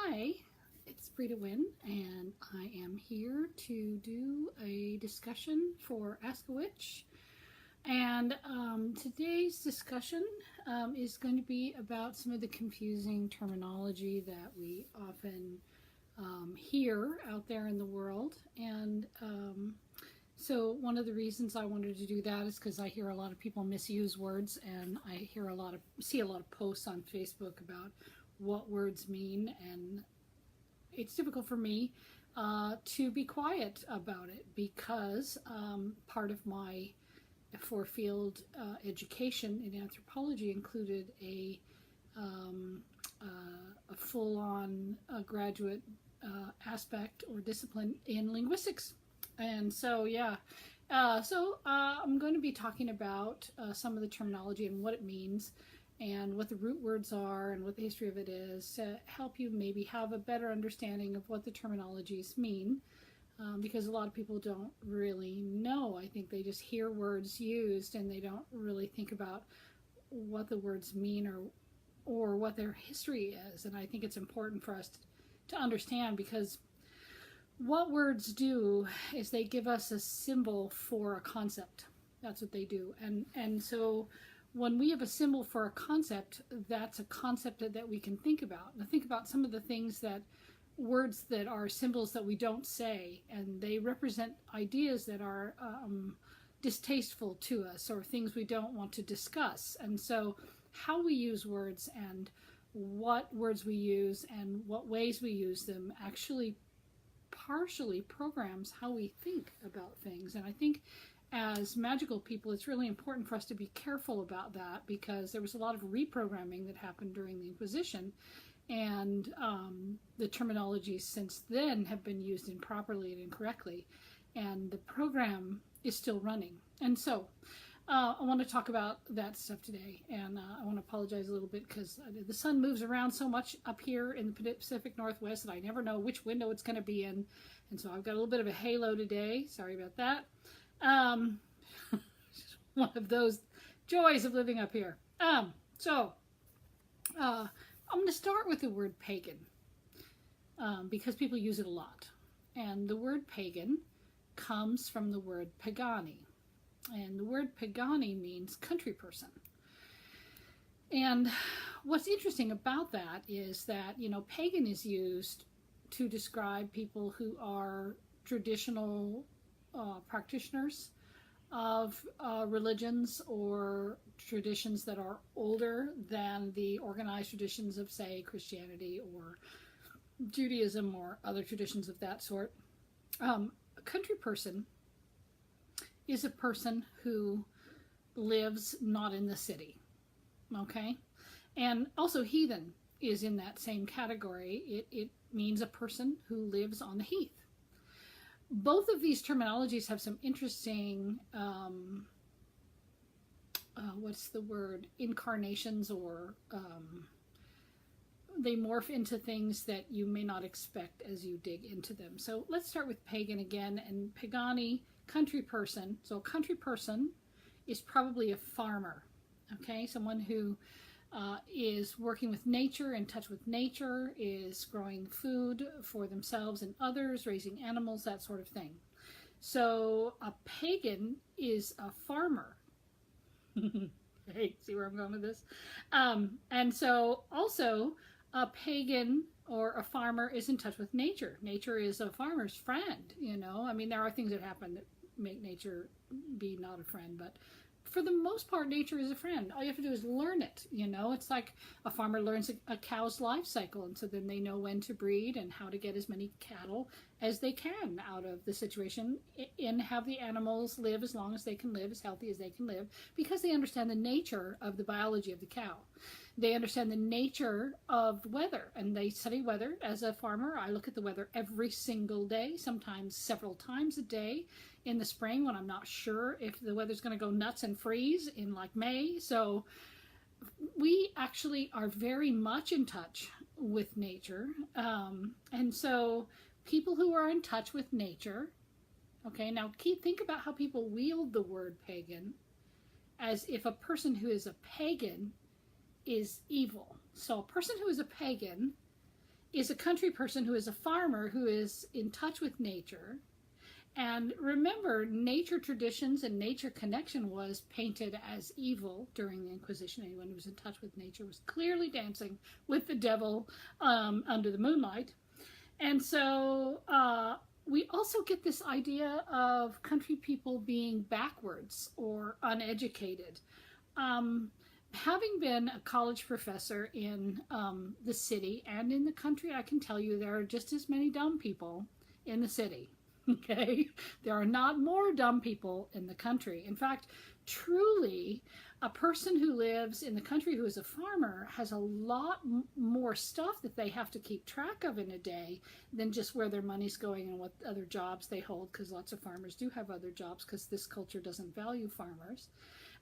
Hi, it's Brita Wynn, and I am here to do a discussion for Ask a Witch. And today's discussion is going to be about some of the confusing terminology that we often hear out there in the world. And so one of the reasons I wanted to do that is because I hear a lot of people misuse words, and I see a lot of posts on Facebook about what words mean, and it's difficult for me to be quiet about it because part of my four-field education in anthropology included a full-on graduate aspect or discipline in linguistics. And so, I'm going to be talking about some of the terminology and what it means and what the root words are and what the history of it is to help you maybe have a better understanding of what the terminologies mean, because a lot of people don't really know. I think they just hear words used and they don't really think about what the words mean or what their history is. And I think it's important for us to understand, because what words do is they give us a symbol for a concept. That's what they do. And so when we have a symbol for a concept, that's a concept that we can think about. Now think about some of the things words that are symbols that we don't say, and they represent ideas that are distasteful to us or things we don't want to discuss. And so how we use words and what words we use and what ways we use them actually partially programs how we think about things. And I think as magical people, it's really important for us to be careful about that, because there was a lot of reprogramming that happened during the Inquisition, and the terminologies since then have been used improperly and incorrectly, and the program is still running. And so I want to talk about that stuff today, and I want to apologize a little bit because the sun moves around so much up here in the Pacific Northwest that I never know which window it's going to be in, and so I've got a little bit of a halo today. Sorry about that. One of those joys of living up here. I'm going to start with the word pagan, because people use it a lot. And the word pagan comes from the word pagani. And the word pagani means country person. And what's interesting about that is that, pagan is used to describe people who are traditional practitioners of religions or traditions that are older than the organized traditions of, say, Christianity or Judaism or other traditions of that sort. A country person is a person who lives not in the city, okay? And also heathen is in that same category. It means a person who lives on the heath. Both of these terminologies have some interesting, incarnations, or they morph into things that you may not expect as you dig into them. So let's start with pagan again, and pagani, country person. So a country person is probably a farmer, okay? Someone who is working with nature, in touch with nature, is growing food for themselves and others, raising animals, that sort of thing. So a pagan is a farmer. Hey, see where I'm going with this? And so also a pagan or a farmer is in touch with nature. Nature is a farmer's friend, I mean, there are things that happen that make nature be not a friend, but for the most part, nature is a friend. All you have to do is learn it, It's like a farmer learns a cow's life cycle, and so then they know when to breed and how to get as many cattle as they can out of the situation and have the animals live as long as they can live, as healthy as they can live, because they understand the nature of the biology of the cow. They understand the nature of weather, and they study weather. As a farmer, I look at the weather every single day, sometimes several times a day in the spring when I'm not sure if the weather's going to go nuts and freeze in like May. So we actually are very much in touch with nature. And so people who are in touch with nature, okay, now think about how people wield the word pagan as if a person who is a pagan is evil. So a person who is a pagan is a country person who is a farmer who is in touch with nature. And remember, nature traditions and nature connection was painted as evil during the Inquisition. Anyone who was in touch with nature was clearly dancing with the devil under the moonlight. And so we also get this idea of country people being backwards or uneducated. Having been a college professor in the city and in the country, I can tell you there are just as many dumb people in the city. Okay, there are not more dumb people in the country. In fact, truly, a person who lives in the country who is a farmer has a lot more stuff that they have to keep track of in a day than just where their money's going and what other jobs they hold, because lots of farmers do have other jobs because this culture doesn't value farmers.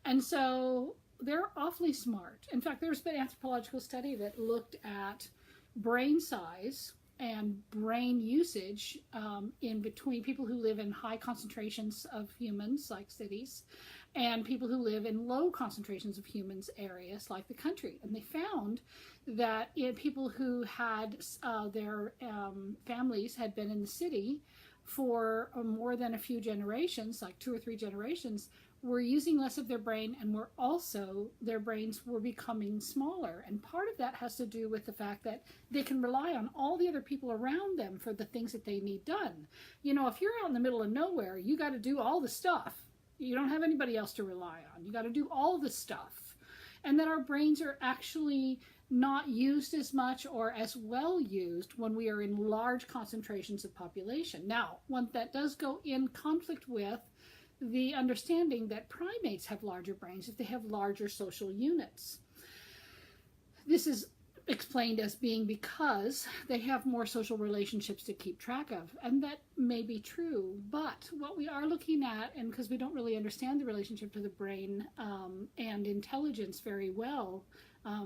And so they're awfully smart. In fact, there's been an anthropological study that looked at brain size and brain usage in between people who live in high concentrations of humans, like cities, and people who live in low concentrations of humans areas, like the country. And they found that in people who had their families had been in the city for more than a few generations, like 2 or 3 generations, were using less of their brain, and were also, their brains were becoming smaller. And part of that has to do with the fact that they can rely on all the other people around them for the things that they need done. You know, if you're out in the middle of nowhere, you got to do all the stuff. You don't have anybody else to rely on. You got to do all the stuff. And that our brains are actually not used as much or as well used when we are in large concentrations of population. Now, one that does go in conflict with the understanding that primates have larger brains if they have larger social units. This is explained as being because they have more social relationships to keep track of, and that may be true. But what we are looking at, and because we don't really understand the relationship to the brain and intelligence very well,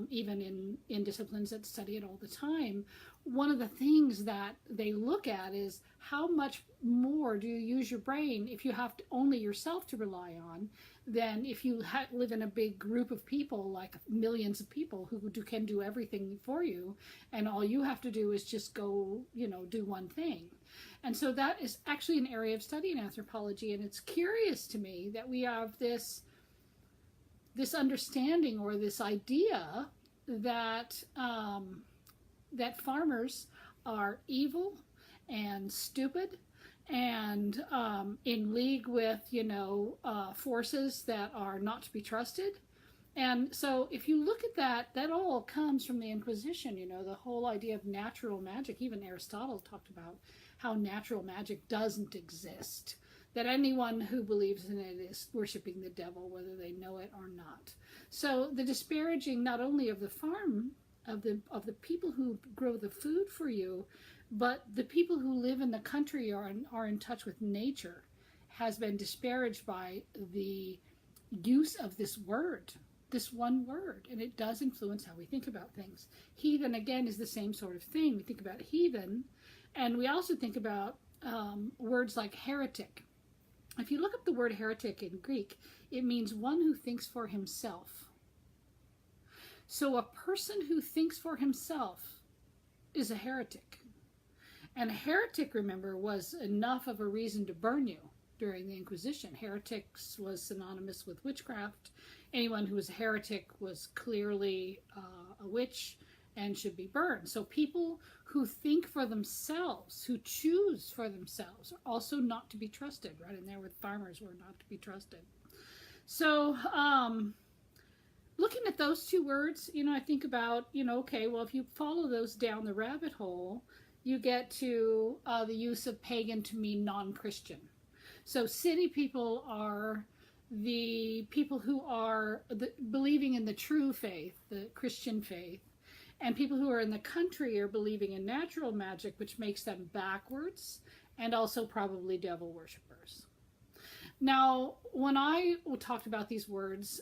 even in disciplines that study it all the time, one of the things that they look at is how much more do you use your brain if you have only yourself to rely on than if you live in a big group of people, like millions of people who can do everything for you, and all you have to do is just go, do one thing. And so that is actually an area of study in anthropology, and it's curious to me that we have this understanding or this idea that that farmers are evil and stupid and in league with, forces that are not to be trusted. And so if you look at that all comes from the Inquisition, the whole idea of natural magic. Even Aristotle talked about how natural magic doesn't exist, that anyone who believes in it is worshiping the devil, whether they know it or not. So the disparaging not only of the farm, of the people who grow the food for you, but the people who live in the country are in touch with nature, has been disparaged by the use of this word, this one word, and it does influence how we think about things. Heathen, again, is the same sort of thing. We think about heathen, and we also think about words like heretic. If you look up the word heretic in Greek, it means one who thinks for himself. So a person who thinks for himself is a heretic. And a heretic, remember, was enough of a reason to burn you during the Inquisition. Heretics was synonymous with witchcraft. Anyone who was a heretic was clearly a witch and should be burned. So people who think for themselves, who choose for themselves, are also not to be trusted. Right in there with farmers were not to be trusted. So looking at those two words, I think about, okay, well, if you follow those down the rabbit hole, you get to the use of pagan to mean non-Christian. So city people are the people who are believing in the true faith, the Christian faith, and people who are in the country are believing in natural magic, which makes them backwards and also probably devil worshippers. Now, when I talked about these words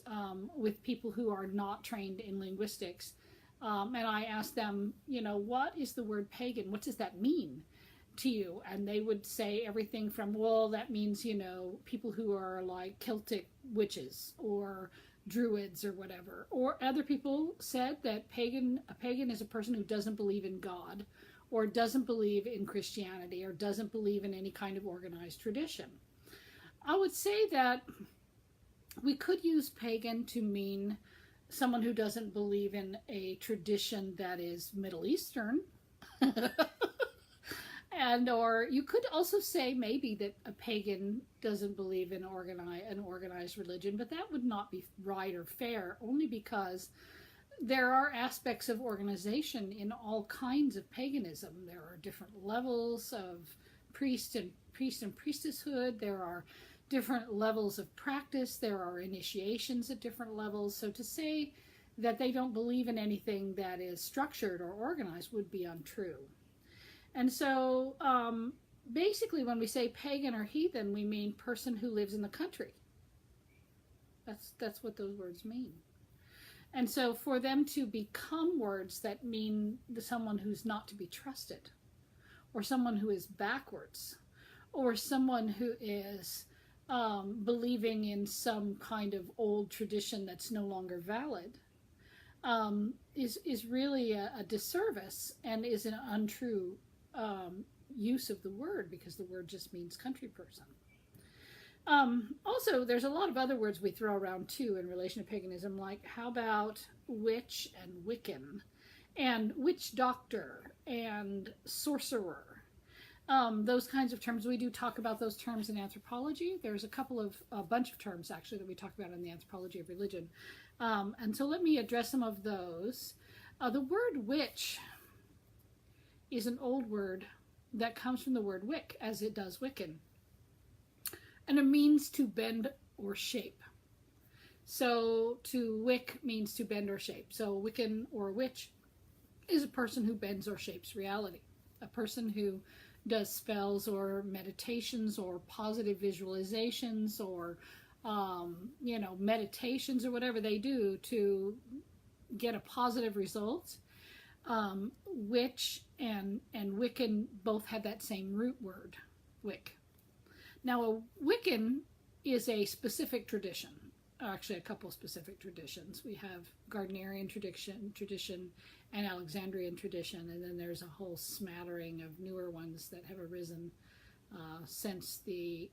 with people who are not trained in linguistics, and I asked them, what is the word pagan? What does that mean to you? And they would say everything from, well, that means, people who are like Celtic witches or druids or whatever. Or other people said that a pagan is a person who doesn't believe in God or doesn't believe in Christianity, or doesn't believe in any kind of organized tradition. I would say that we could use pagan to mean someone who doesn't believe in a tradition that is Middle Eastern. And or you could also say maybe that a pagan doesn't believe in an organized religion, but that would not be right or fair, only because there are aspects of organization in all kinds of paganism. There are different levels of priest and priestesshood. There are different levels of practice. There are initiations at different levels. So to say that they don't believe in anything that is structured or organized would be untrue. And so basically when we say pagan or heathen, we mean person who lives in the country. That's what those words mean. And so for them to become words that mean someone who's not to be trusted, or someone who is backwards, or someone who is believing in some kind of old tradition that's no longer valid, is really a disservice and is an untrue use of the word, because the word just means country person. Also, there's a lot of other words we throw around too in relation to paganism, like how about witch and Wiccan, and witch doctor and sorcerer. Those kinds of terms, we do talk about those terms in anthropology. There's a bunch of terms actually that we talk about in the anthropology of religion. And so let me address some of those. The word witch is an old word that comes from the word wick, as it does Wiccan. And it means to bend or shape. So to wick means to bend or shape. So Wiccan or witch is a person who bends or shapes reality. A person who does spells or meditations or positive visualizations or meditations or whatever they do to get a positive result. Witch and Wiccan both have that same root word, wick. Now, a Wiccan is a specific tradition, actually a couple specific traditions. We have Gardnerian tradition and Alexandrian tradition, and then there's a whole smattering of newer ones that have arisen since the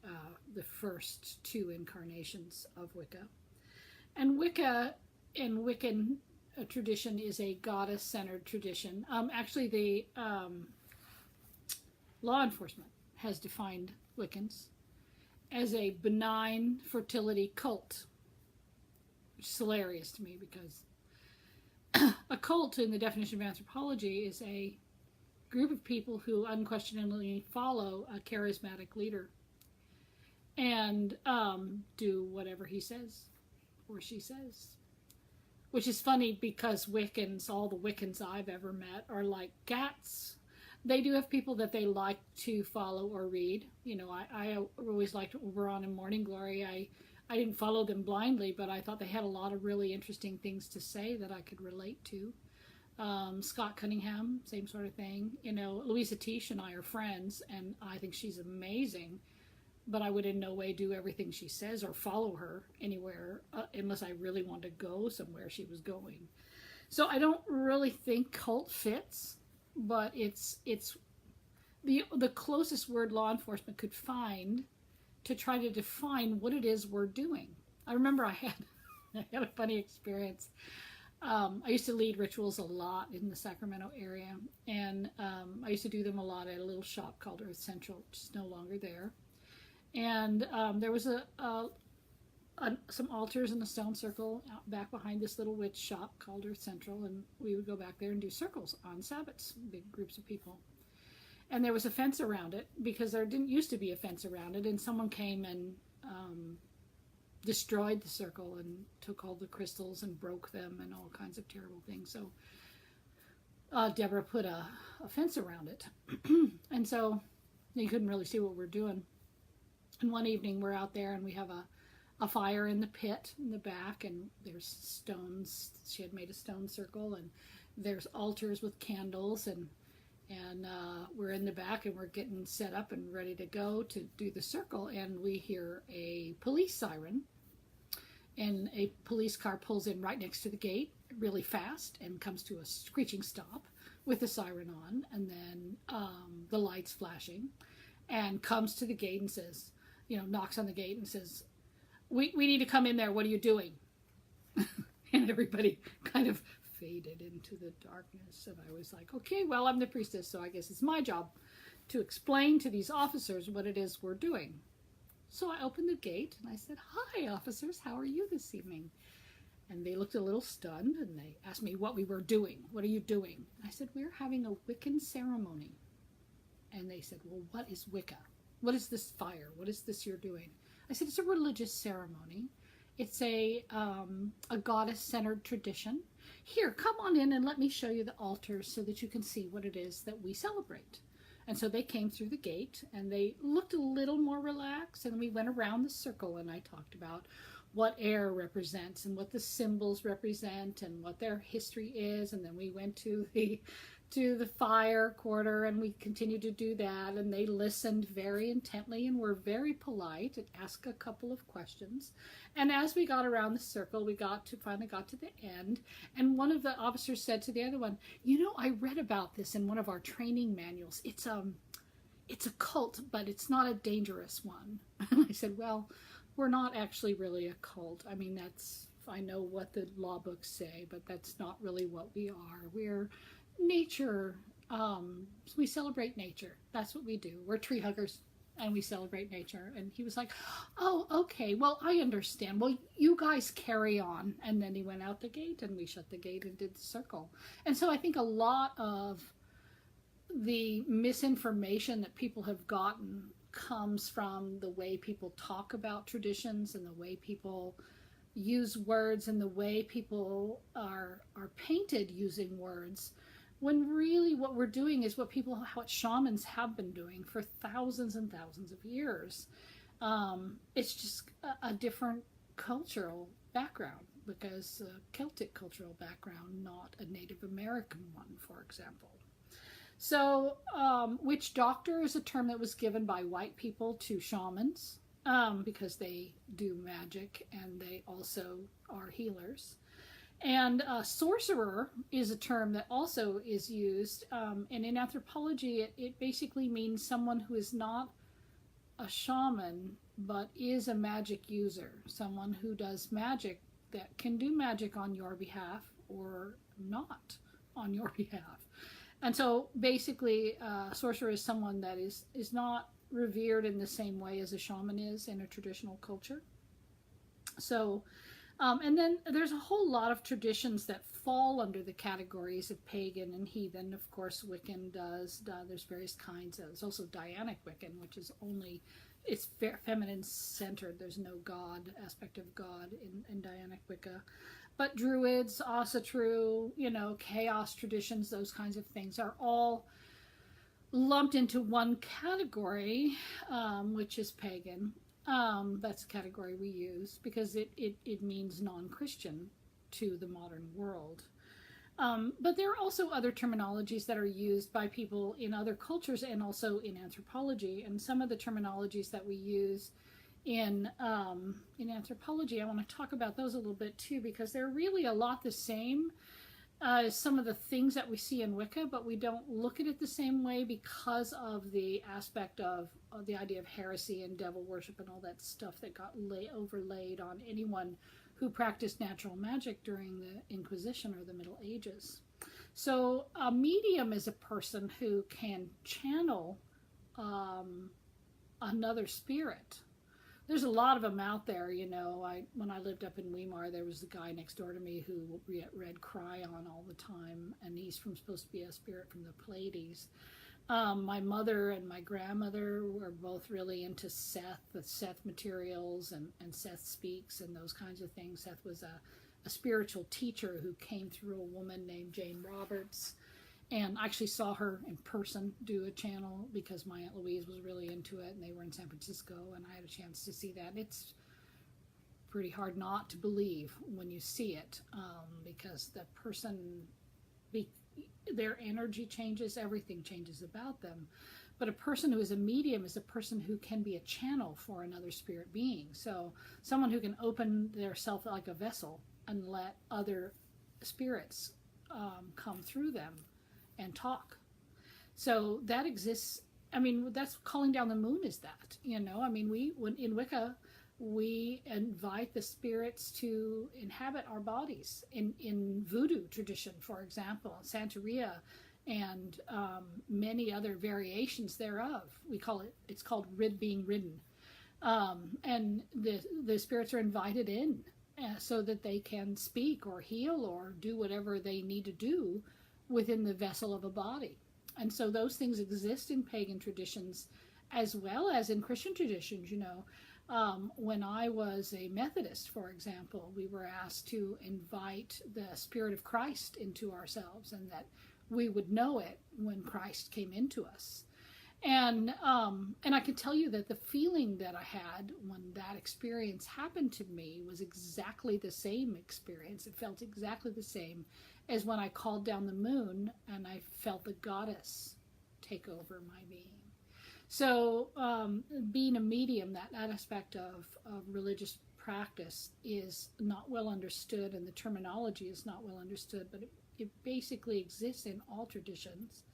first two incarnations of Wicca. And Wicca and Wiccan tradition is a goddess-centered tradition. Actually, the law enforcement has defined Wiccans as a benign fertility cult, which is hilarious to me, because a cult, in the definition of anthropology, is a group of people who unquestioningly follow a charismatic leader and do whatever he says or she says. Which is funny, because Wiccans, all the Wiccans I've ever met, are like cats. They do have people that they like to follow or read. I always liked Oberon and Morning Glory. I didn't follow them blindly, but I thought they had a lot of really interesting things to say that I could relate to. Scott Cunningham, same sort of thing. Louisa Tish and I are friends, and I think she's amazing. But I would in no way do everything she says or follow her anywhere unless I really wanted to go somewhere she was going. So I don't really think cult fits, but it's the closest word law enforcement could find to try to define what it is we're doing. I remember I had a funny experience. I used to lead rituals a lot in the Sacramento area, and I used to do them a lot at a little shop called Earth Central, which is no longer there. And there was some altars in a stone circle out back behind this little witch shop called Earth Central, and we would go back there and do circles on Sabbats, big groups of people. And there was a fence around it, because there didn't used to be a fence around it, and someone came and destroyed the circle and took all the crystals and broke them and all kinds of terrible things. So Deborah put a fence around it. And so you couldn't really see what we're doing. And one evening we're out there and we have a fire in the pit in the back, and there's stones. She had made a stone circle, and there's altars with candles, and we're in the back and we're getting set up and ready to go to do the circle, and we hear a police siren, and a police car pulls in right next to the gate really fast and comes to a screeching stop. with the siren on, and then the lights flashing, and comes to the gate and says, knocks on the gate and says, we need to come in there. What are you doing? And everybody kind of faded into the darkness. And I was like, okay, well, I'm the priestess, so I guess it's my job to explain to these officers what it is we're doing. So I opened the gate and I said, hi, officers, how are you this evening? And they looked a little stunned and they asked me what we were doing. What are you doing? I said, we're having a Wiccan ceremony. And they said, well, what is Wicca? What is this fire? What is this you're doing? I said, it's a religious ceremony. It's a goddess-centered tradition. Here, come on in and let me show you the altar so that you can see what it is that we celebrate. And so they came through the gate and they looked a little more relaxed, and we went around the circle and I talked about what air represents and what the symbols represent and what their history is. And then we went to the fire quarter and we continued to do that, and they listened very intently and were very polite and asked a couple of questions. And as we got around the circle, we finally got to the end, and one of the officers said to the other one, I read about this in one of our training manuals. It's a cult, but it's not a dangerous one. And I said, well, we're not actually really a cult. I mean, I know what the law books say, but that's not really what we are. We're nature. We celebrate nature. That's what we do. We're tree huggers and we celebrate nature. And he was like, oh, okay, well, I understand. Well, you guys carry on. And then he went out the gate and we shut the gate and did the circle. And so I think a lot of the misinformation that people have gotten comes from the way people talk about traditions and the way people use words and the way people are painted using words, when really what we're doing is what shamans have been doing for thousands and thousands of years. It's just a different cultural background, because Celtic cultural background, not a Native American one, for example. So witch doctor is a term that was given by white people to shamans because they do magic and they also are healers. And sorcerer is a term that also is used, and in anthropology it basically means someone who is not a shaman but is a magic user, someone who does magic, that can do magic on your behalf or not on your behalf. And so basically sorcerer is someone that is not revered in the same way as a shaman is in a traditional culture. So and then there's a whole lot of traditions that fall under the categories of pagan and heathen. Of course, Wiccan does. There's various kinds. There's also Dianic Wiccan, which is it's feminine centered. There's no God aspect of God in Dianic Wicca. But druids, also true, chaos traditions, those kinds of things are all lumped into one category, which is pagan. That's a category we use because it means non-Christian to the modern world. But there are also other terminologies that are used by people in other cultures and also in anthropology. And some of the terminologies that we use in anthropology, I want to talk about those a little bit too, because they're really a lot the same as some of the things that we see in Wicca, but we don't look at it the same way because of the aspect of the idea of heresy and devil worship and all that stuff that got overlaid on anyone who practiced natural magic during the Inquisition or the Middle Ages. So a medium is a person who can channel another spirit. There's a lot of them out there, when I lived up in Weimar, there was a guy next door to me who read Cryon all the time, and he's supposed to be a spirit from the Pleiades. My mother and my grandmother were both really into the Seth materials and Seth speaks and those kinds of things. Seth was a spiritual teacher who came through a woman named Jane Roberts. And I actually saw her in person do a channel because my Aunt Louise was really into it, and they were in San Francisco, and I had a chance to see that. It's pretty hard not to believe when you see it, because the person, their energy changes, everything changes about them. But a person who is a medium is a person who can be a channel for another spirit being. So someone who can open their self like a vessel and let other spirits come through them and talk. So that exists. I mean, that's calling down the moon, is that, you know? I mean, in Wicca, we invite the spirits to inhabit our bodies. In voodoo tradition, for example, Santeria, and many other variations thereof, it's called being ridden. And the spirits are invited in so that they can speak or heal or do whatever they need to do within the vessel of a body. And so those things exist in pagan traditions as well as in Christian traditions, you know. When I was a Methodist, for example, we were asked to invite the Spirit of Christ into ourselves, and that we would know it when Christ came into us. And I can tell you that the feeling that I had when that experience happened to me was exactly the same experience. It felt exactly the same as when I called down the moon and I felt the goddess take over my being. So being a medium, that aspect of religious practice is not well understood, and the terminology is not well understood, but it basically exists in all traditions.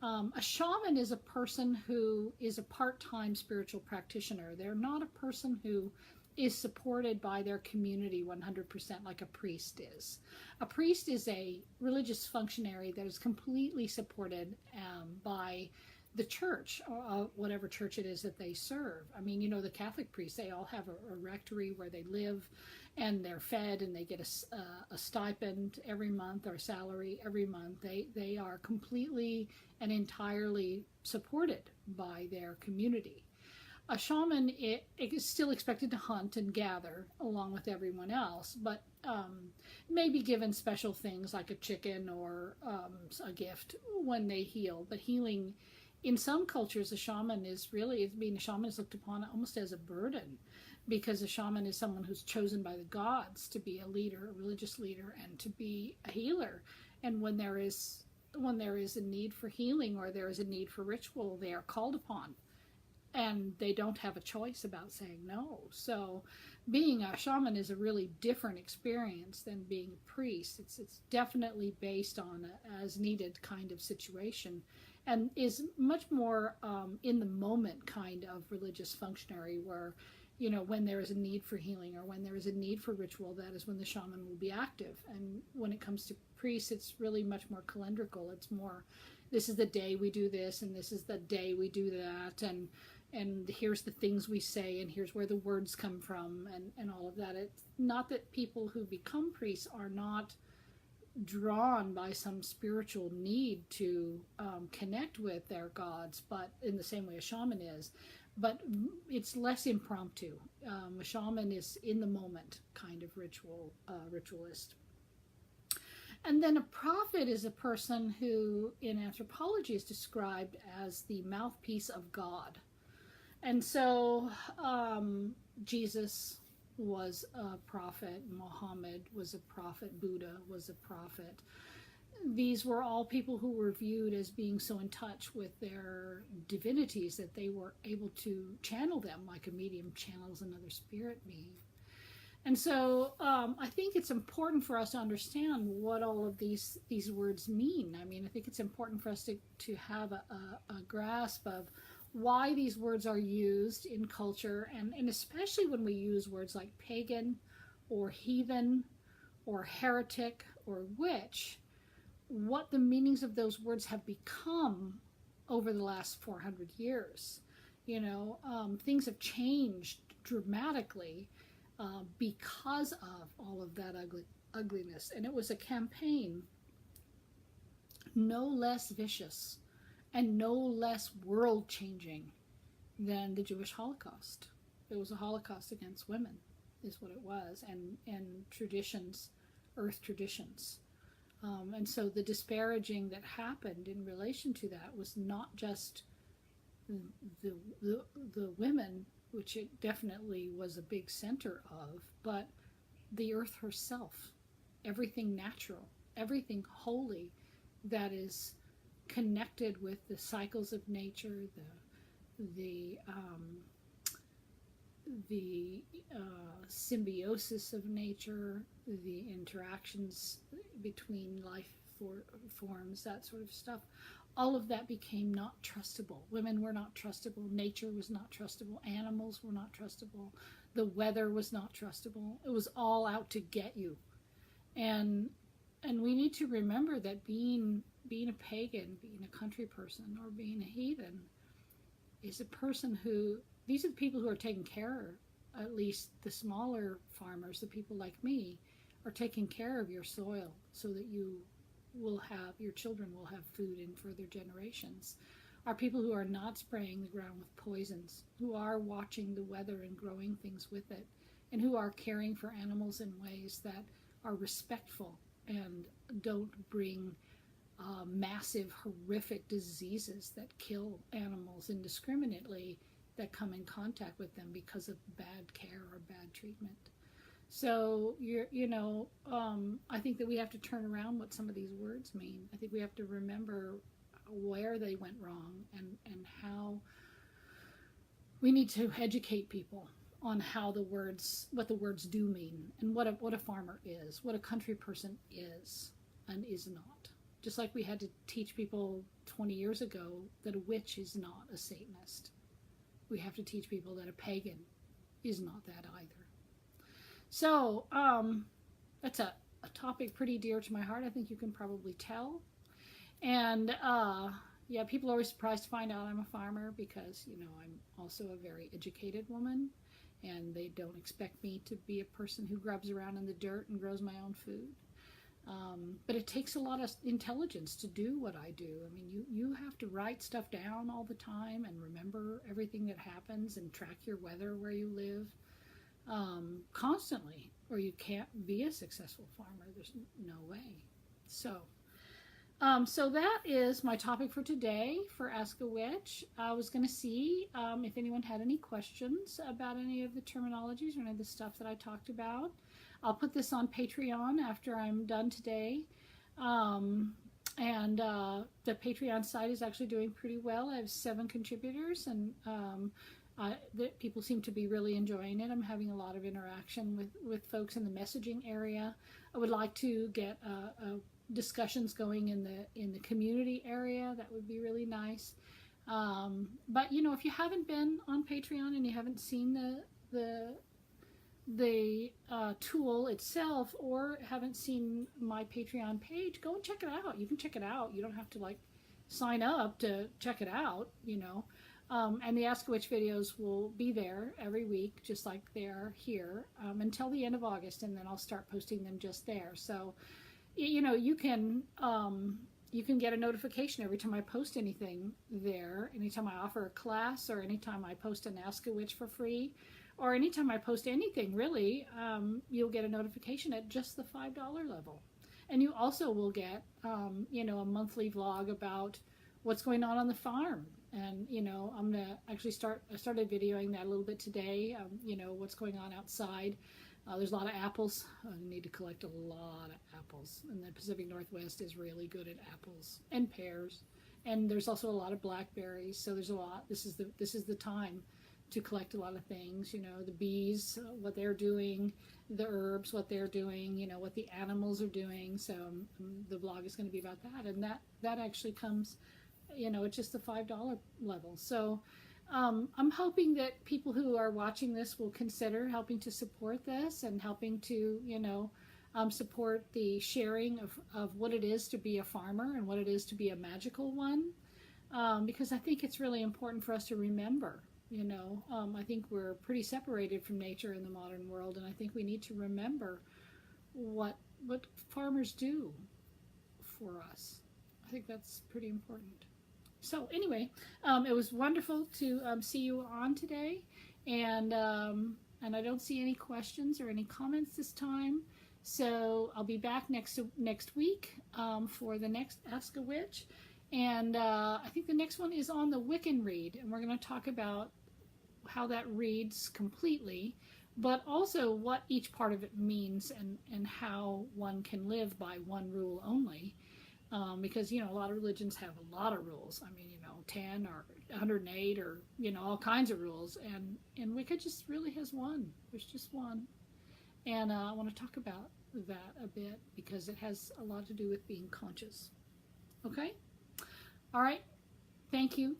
A shaman is a person who is a part-time spiritual practitioner. They're not a person who is supported by their community 100% like a priest is. A priest is a religious functionary that is completely supported by the church, or whatever church it is that they serve. I mean, you know, the Catholic priests, they all have a rectory where they live, and they're fed, and they get a stipend every month, or salary every month. They are completely and entirely supported by their community. A shaman is still expected to hunt and gather along with everyone else, but may be given special things like a chicken or a gift when they heal. But healing, in some cultures, being a shaman is looked upon almost as a burden, because a shaman is someone who's chosen by the gods to be a leader, a religious leader, and to be a healer. And when there is a need for healing, or there is a need for ritual, they are called upon, and they don't have a choice about saying no. So being a shaman is a really different experience than being a priest. It's definitely based on a as needed kind of situation, and is much more in the moment kind of religious functionary, where, you know, when there is a need for healing or when there is a need for ritual, that is when the shaman will be active. And when it comes to priests, it's really much more calendrical. It's more, this is the day we do this, and this is the day we do that, and here's the things we say, and here's where the words come from, and all of that. It's not that people who become priests are not drawn by some spiritual need to connect with their gods, but in the same way a shaman is, but it's less impromptu. A shaman is in the moment kind of ritualist. And then a prophet is a person who in anthropology is described as the mouthpiece of God. And so Jesus was a prophet, Muhammad was a prophet, Buddha was a prophet. These were all people who were viewed as being so in touch with their divinities that they were able to channel them like a medium channels another spirit being. And so I think it's important for us to understand what all of these words mean. I mean, I think it's important for us to have a grasp of why these words are used in culture, and especially when we use words like pagan or heathen or heretic or witch, what the meanings of those words have become over the last 400 years. You know, things have changed dramatically because of all of that ugliness. And it was a campaign no less vicious and no less world-changing than the Jewish Holocaust. It was a Holocaust against women, is what it was, and traditions, earth traditions. And so the disparaging that happened in relation to that was not just the women, which it definitely was a big center of, but the earth herself, everything natural, everything holy that is connected with the cycles of nature, the symbiosis of nature, the interactions between life forms, that sort of stuff. All of that became not trustable. Women were not trustable. Nature was not trustable. Animals were not trustable. The weather was not trustable. It was all out to get you. And we need to remember that being a pagan, being a country person, or being a heathen is a person who, these are the people who are taking care, at least the smaller farmers, the people like me, are taking care of your soil so that your children will have food in further generations. Are people who are not spraying the ground with poisons, who are watching the weather and growing things with it, and who are caring for animals in ways that are respectful and don't bring massive, horrific diseases that kill animals indiscriminately that come in contact with them because of bad care or bad treatment. So, I think that we have to turn around what some of these words mean. I think we have to remember where they went wrong and how we need to educate people on how what the words do mean, and what a farmer is, what a country person is and is not. Just like we had to teach people 20 years ago that a witch is not a Satanist. We have to teach people that a pagan is not that either. So, that's a topic pretty dear to my heart. I think you can probably tell. And, yeah, people are always surprised to find out I'm a farmer because, I'm also a very educated woman, and they don't expect me to be a person who grubs around in the dirt and grows my own food. But it takes a lot of intelligence to do what I do. I mean, you have to write stuff down all the time and remember everything that happens and track your weather where you live constantly, or you can't be a successful farmer. There's no way. So that is my topic for today for Ask a Witch. I was going to see if anyone had any questions about any of the terminologies or any of the stuff that I talked about. I'll put this on Patreon after I'm done today. And the Patreon site is actually doing pretty well. I have 7 contributors, and people seem to be really enjoying it. I'm having a lot of interaction with folks in the messaging area. I would like to get discussions going in the community area. That would be really nice. But if you haven't been on Patreon and you haven't seen the tool itself, or haven't seen my Patreon page, go and check it out. You can check it out. You don't have to sign up to check it out, and the Ask a Witch videos will be there every week, just like they are here, until the end of August, and then I'll start posting them just there. So, you can get a notification every time I post anything there, anytime I offer a class, or anytime I post an Ask a Witch for free, or anytime I post anything, really, you'll get a notification at just the $5 level. And you also will get, a monthly vlog about what's going on the farm. And, I'm going to actually I started videoing that a little bit today, what's going on outside. There's a lot of apples. I need to collect a lot of apples. And the Pacific Northwest is really good at apples and pears. And there's also a lot of blackberries. So there's a lot. This is the time to collect a lot of things, the bees, what they're doing, the herbs, what they're doing, what the animals are doing. So the vlog is going to be about that. And that actually comes, at just the $5 level. So I'm hoping that people who are watching this will consider helping to support this and helping to, support the sharing of what it is to be a farmer and what it is to be a magical one. Because I think it's really important for us to remember. I think we're pretty separated from nature in the modern world, and I think we need to remember what farmers do for us. I think that's pretty important. So anyway, it was wonderful to see you on today, and I don't see any questions or any comments this time. So I'll be back next week for the next Ask a Witch, and I think the next one is on the Wiccan read, and we're going to talk about how that reads completely, but also what each part of it means and how one can live by one rule only. Because, a lot of religions have a lot of rules. I mean, 10 or 108 or, all kinds of rules. And Wicca just really has one. There's just one. And I want to talk about that a bit, because it has a lot to do with being conscious. Okay? All right. Thank you.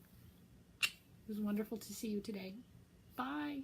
It was wonderful to see you today. Bye.